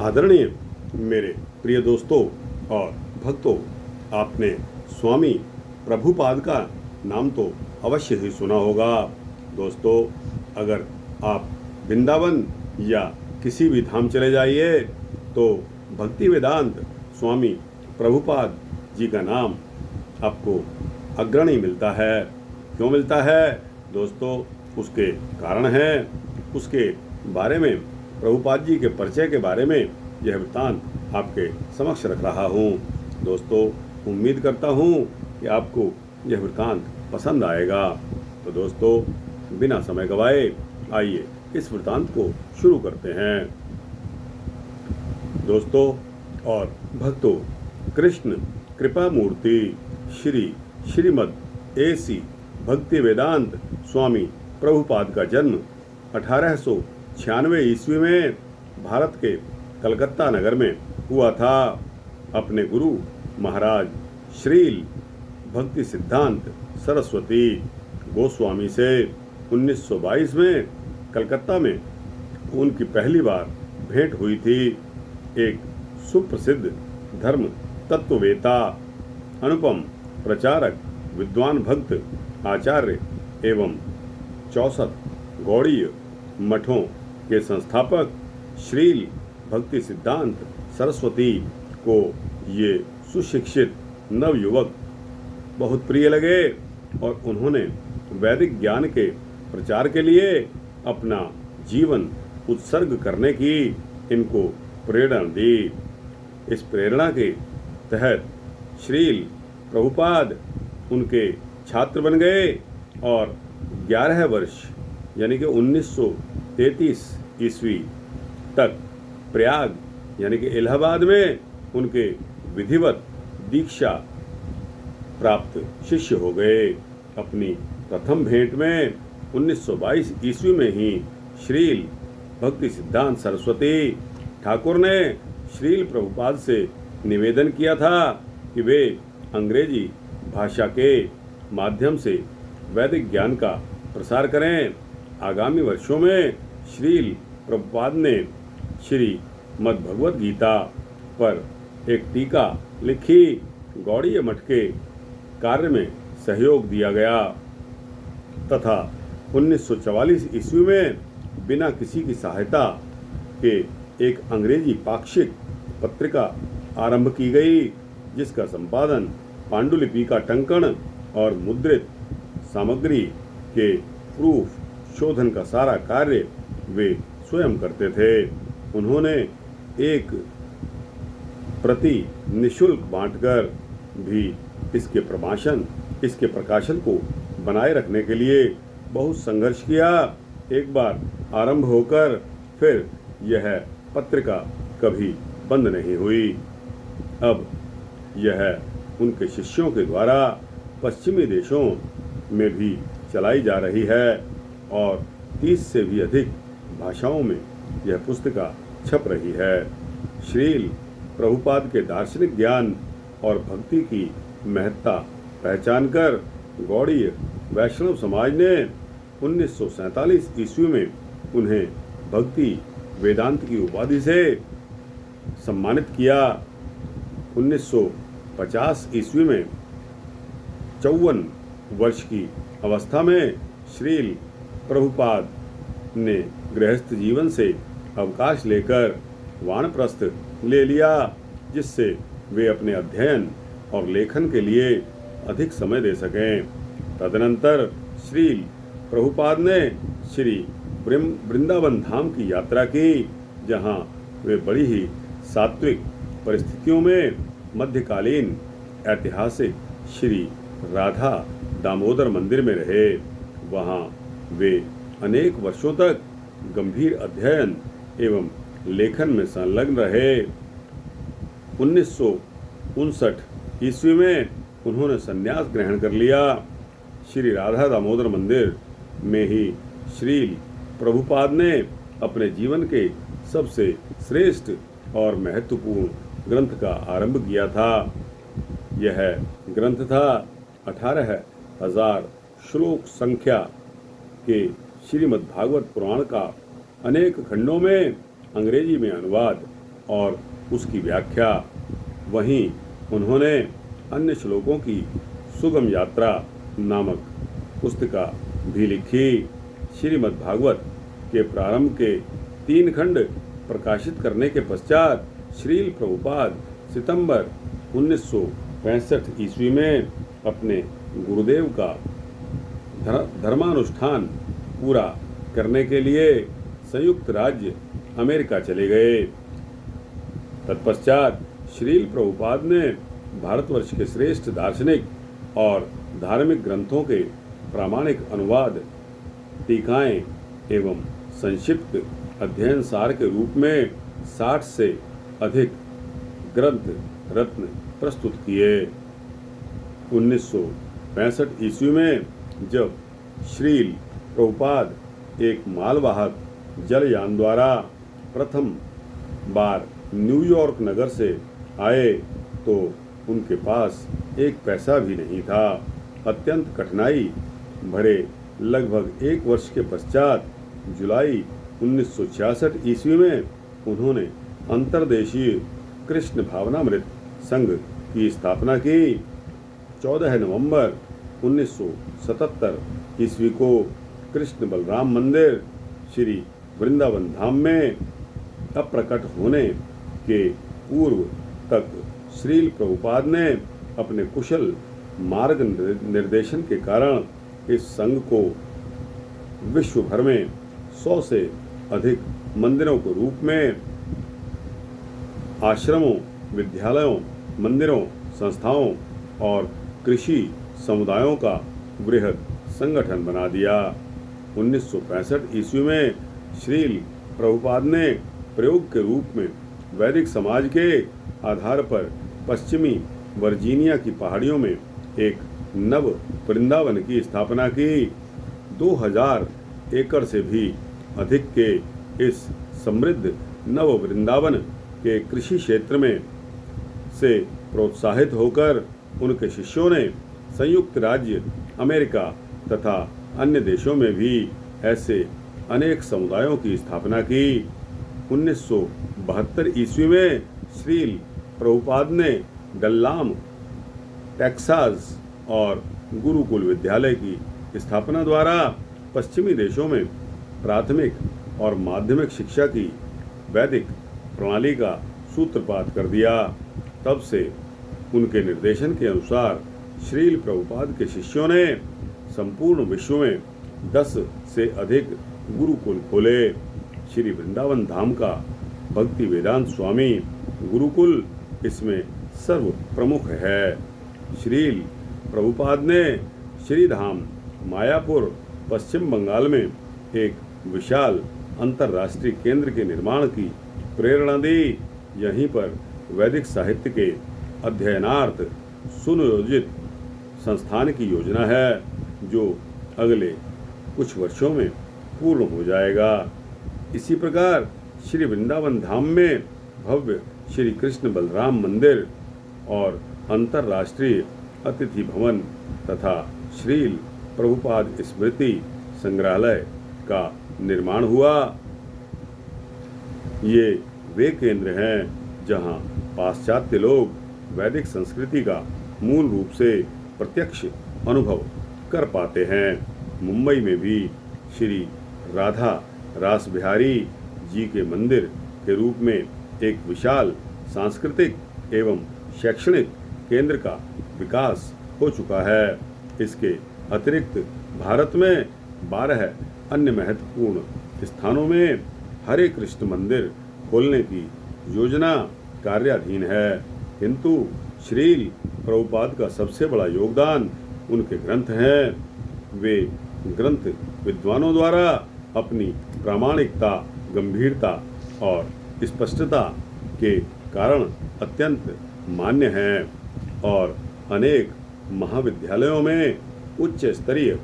आदरणीय मेरे प्रिय दोस्तों और भक्तों, आपने स्वामी प्रभुपाद का नाम तो अवश्य ही सुना होगा। दोस्तों, अगर आप वृंदावन या किसी भी धाम चले जाइए तो भक्ति वेदांत स्वामी प्रभुपाद जी का नाम आपको अग्रणी मिलता है। क्यों मिलता है दोस्तों? उसके कारण हैं। उसके बारे में, प्रभुपाद जी के परिचय के बारे में यह वृत्तांत आपके समक्ष रख रहा हूँ। दोस्तों, उम्मीद करता हूँ कि आपको यह वृत्तांत पसंद आएगा। तो दोस्तों, बिना समय गवाए आइए इस वृत्तांत को शुरू करते हैं। दोस्तों और भक्तों, कृष्ण कृपा मूर्ति श्रीमद् A.C. भक्ति वेदांत स्वामी प्रभुपाद का जन्म 1896 ईस्वी में भारत के कलकत्ता नगर में हुआ था। अपने गुरु महाराज श्रील भक्ति सिद्धांत सरस्वती गोस्वामी से 1922 में कलकत्ता में उनकी पहली बार भेंट हुई थी। एक सुप्रसिद्ध धर्म तत्ववेता, अनुपम प्रचारक, विद्वान भक्त, आचार्य एवं 64 गौड़ीय मठों के संस्थापक श्रील भक्ति सिद्धांत सरस्वती को ये सुशिक्षित नवयुवक बहुत प्रिय लगे और उन्होंने वैदिक ज्ञान के प्रचार के लिए अपना जीवन उत्सर्ग करने की इनको प्रेरणा दी। इस प्रेरणा के तहत श्रील प्रभुपाद उनके छात्र बन गए और 11 वर्ष यानी कि 1933 ईस्वी तक प्रयाग यानी कि इलाहाबाद में उनके विधिवत दीक्षा प्राप्त शिष्य हो गए। अपनी प्रथम भेंट में 1922 ईस्वी में ही श्रील भक्ति सिद्धांत सरस्वती ठाकुर ने श्रील प्रभुपाद से निवेदन किया था कि वे अंग्रेजी भाषा के माध्यम से वैदिक ज्ञान का प्रसार करें। आगामी वर्षों में श्रील प्रभुपाद ने श्रीमद् भगवद गीता पर एक टीका लिखी। गौड़ीय मठ के कार्य में सहयोग दिया गया तथा 1944 ईस्वी में बिना किसी की सहायता के एक अंग्रेजी पाक्षिक पत्रिका आरंभ की गई, जिसका संपादन, पांडुलिपि का टंकन और मुद्रित सामग्री के प्रूफ शोधन का सारा कार्य वे स्वयं करते थे। उन्होंने एक प्रति निःशुल्क बांटकर भी इसके प्रकाशन को बनाए रखने के लिए बहुत संघर्ष किया। एक बार आरंभ होकर फिर यह पत्रिका कभी बंद नहीं हुई। अब यह उनके शिष्यों के द्वारा पश्चिमी देशों में भी चलाई जा रही है और 30 से भी अधिक भाषाओं में यह पुस्तिका छप रही है। श्रील प्रभुपाद के दार्शनिक ज्ञान और भक्ति की महत्ता पहचानकर गौड़ीय वैष्णव समाज ने 1947 ईस्वी में उन्हें भक्ति वेदांत की उपाधि से सम्मानित किया। 1950 ईस्वी में 54 वर्ष की अवस्था में श्रील प्रभुपाद ने गृहस्थ जीवन से अवकाश लेकर वानप्रस्थ ले लिया, जिससे वे अपने अध्ययन और लेखन के लिए अधिक समय दे सकें। तदनंतर श्रील प्रभुपाद ने श्री वृंदावन धाम की यात्रा की, जहां वे बड़ी ही सात्विक परिस्थितियों में मध्यकालीन ऐतिहासिक श्री राधा दामोदर मंदिर में रहे। वहां वे अनेक वर्षों तक गंभीर अध्ययन एवं लेखन में संलग्न रहे। 1959 ईस्वी में उन्होंने संन्यास ग्रहण कर लिया। श्री राधा दामोदर मंदिर में ही श्रील प्रभुपाद ने अपने जीवन के सबसे श्रेष्ठ और महत्वपूर्ण ग्रंथ का आरंभ किया था। यह ग्रंथ था 18,000 श्लोक संख्या के श्रीमद् भागवत पुराण का अनेक खंडों में अंग्रेजी में अनुवाद और उसकी व्याख्या। वहीं उन्होंने अन्य श्लोकों की सुगम यात्रा नामक पुस्तिका भी लिखी। श्रीमद् भागवत के प्रारंभ के 3 खंड प्रकाशित करने के पश्चात श्रील प्रभुपाद सितंबर 1965 ईस्वी में अपने गुरुदेव का धर्मानुष्ठान पूरा करने के लिए संयुक्त राज्य अमेरिका चले गए। तत्पश्चात श्रील प्रभुपाद ने भारतवर्ष के श्रेष्ठ दार्शनिक और धार्मिक ग्रंथों के प्रामाणिक अनुवाद, टीकाएं एवं संक्षिप्त अध्ययन सार के रूप में 60 से अधिक ग्रंथ रत्न प्रस्तुत किए। 1965 ईस्वी में जब श्रील प्रभुपाद एक मालवाहक जलयान द्वारा प्रथम बार न्यूयॉर्क नगर से आए तो उनके पास एक पैसा भी नहीं था। अत्यंत कठिनाई भरे लगभग 1 वर्ष के पश्चात जुलाई 1966 ईस्वी में उन्होंने अंतर्देशीय कृष्ण भावनामृत संघ की स्थापना की। 14 नवंबर 1977 ईस्वी को कृष्ण बलराम मंदिर श्री वृंदावन धाम में अप्रकट होने के पूर्व तक श्रील प्रभुपाद ने अपने कुशल मार्ग निर्देशन के कारण इस संघ को विश्व भर में 100 से अधिक मंदिरों के रूप में आश्रमों, विद्यालयों, मंदिरों, संस्थाओं और कृषि समुदायों का वृहद संगठन बना दिया। 1965 ईस्वी में श्रील प्रभुपाद ने प्रयोग के रूप में वैदिक समाज के आधार पर पश्चिमी वर्जीनिया की पहाड़ियों में एक नव वृंदावन की स्थापना की। 2000 एकड़ से भी अधिक के इस समृद्ध नव वृंदावन के कृषि क्षेत्र में से प्रोत्साहित होकर उनके शिष्यों ने संयुक्त राज्य अमेरिका तथा अन्य देशों में भी ऐसे अनेक समुदायों की स्थापना की। 1972 ईस्वी में श्रील प्रभुपाद ने डल्लाम, टेक्सास और गुरुकुल विद्यालय की स्थापना द्वारा पश्चिमी देशों में प्राथमिक और माध्यमिक शिक्षा की वैदिक प्रणाली का सूत्रपात कर दिया। तब से उनके निर्देशन के अनुसार श्रील प्रभुपाद के शिष्यों ने संपूर्ण विश्व में 10 से अधिक गुरुकुल खोले। श्री वृंदावन धाम का भक्ति वेदांत स्वामी गुरुकुल इसमें सर्व प्रमुख है। श्रील प्रभुपाद ने श्रीधाम मायापुर पश्चिम बंगाल में एक विशाल अंतर्राष्ट्रीय केंद्र के निर्माण की प्रेरणा दी। यहीं पर वैदिक साहित्य के अध्ययनार्थ सुनियोजित संस्थान की योजना है जो अगले कुछ वर्षों में पूर्ण हो जाएगा। इसी प्रकार श्री वृंदावन धाम में भव्य श्री कृष्ण बलराम मंदिर और अंतर्राष्ट्रीय अतिथि भवन तथा श्रील प्रभुपाद स्मृति संग्रहालय का निर्माण हुआ। ये वे केंद्र हैं जहां पाश्चात्य लोग वैदिक संस्कृति का मूल रूप से प्रत्यक्ष अनुभव कर पाते हैं। मुंबई में भी श्री राधा रास बिहारी जी के मंदिर के रूप में एक विशाल सांस्कृतिक एवं शैक्षणिक केंद्र का विकास हो चुका है। इसके अतिरिक्त भारत में 12 अन्य महत्वपूर्ण स्थानों में हरे कृष्ण मंदिर खोलने की योजना कार्याधीन है, किंतु श्रील प्रभुपाद का सबसे बड़ा योगदान उनके ग्रंथ हैं। वे ग्रंथ विद्वानों द्वारा अपनी प्रामाणिकता, गंभीरता और स्पष्टता के कारण अत्यंत मान्य हैं और अनेक महाविद्यालयों में उच्च स्तरीय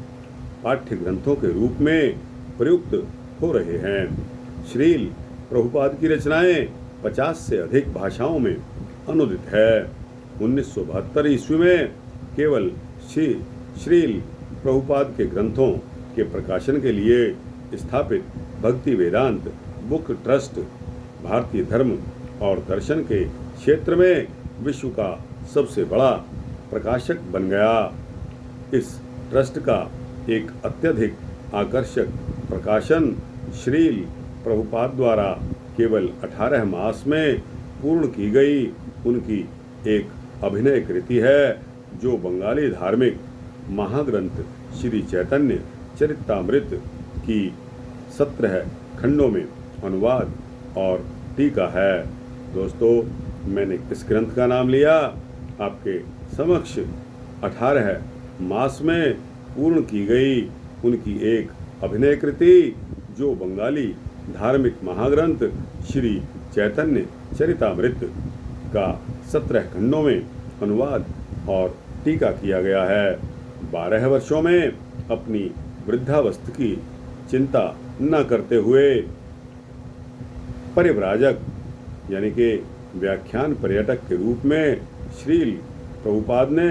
पाठ्य ग्रंथों के रूप में प्रयुक्त हो रहे हैं। श्रील प्रभुपाद की रचनाएं 50 से अधिक भाषाओं में अनुदित है। 1972 ईस्वी में केवल श्रील प्रभुपाद के ग्रंथों के प्रकाशन के लिए स्थापित भक्ति वेदांत बुक ट्रस्ट भारतीय धर्म और दर्शन के क्षेत्र में विश्व का सबसे बड़ा प्रकाशक बन गया। इस ट्रस्ट का एक अत्यधिक आकर्षक प्रकाशन श्रील प्रभुपाद द्वारा केवल 18 मास में पूर्ण की गई उनकी एक अभिनय कृति है, जो बंगाली धार्मिक महाग्रंथ श्री चैतन्य चरितामृत की 17 खंडों में अनुवाद और टीका है। दोस्तों, मैंने इस ग्रंथ का नाम लिया आपके समक्ष 18 मास में पूर्ण की गई उनकी एक अभिनय कृति, जो बंगाली धार्मिक महाग्रंथ श्री चैतन्य चरितामृत का 17 खंडों में अनुवाद और टीका किया गया है। 12 वर्षों में अपनी वृद्धावस्था की चिंता न करते हुए परिव्राजक यानी कि व्याख्यान पर्यटक के रूप में श्रील प्रभुपाद ने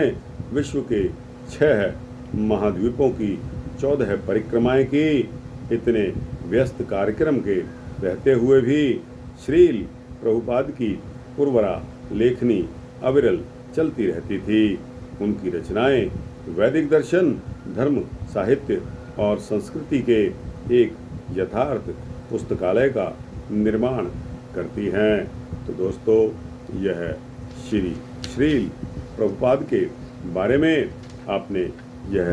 विश्व के 6 महाद्वीपों की 14 परिक्रमाएं की। इतने व्यस्त कार्यक्रम के रहते हुए भी श्रील प्रभुपाद की उर्वरा लेखनी अविरल चलती रहती थी। उनकी रचनाएं वैदिक दर्शन, धर्म, साहित्य और संस्कृति के एक यथार्थ पुस्तकालय का निर्माण करती हैं। तो दोस्तों, यह श्रील प्रभुपाद के बारे में आपने यह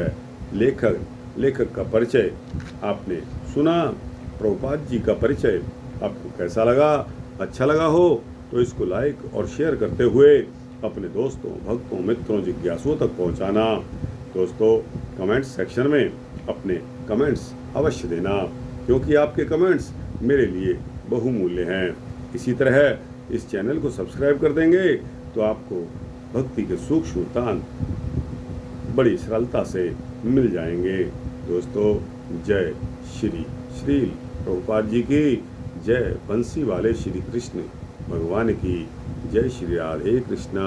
लेखक का परिचय आपने सुना। प्रभुपाद जी का परिचय आपको कैसा लगा? अच्छा लगा हो तो इसको लाइक और शेयर करते हुए अपने दोस्तों, भक्तों, मित्रों, जिज्ञासुओं तक पहुंचाना। दोस्तों, कमेंट्स सेक्शन में अपने कमेंट्स अवश्य देना, क्योंकि आपके कमेंट्स मेरे लिए बहुमूल्य हैं। इसी तरह इस चैनल को सब्सक्राइब कर देंगे तो आपको भक्ति के सूक्ष्म तान बड़ी सरलता से मिल जाएंगे। दोस्तों, जय श्रील प्रभुपाद जी की जय। बंसी वाले श्री कृष्ण भगवान की जय। श्री राधे कृष्णा।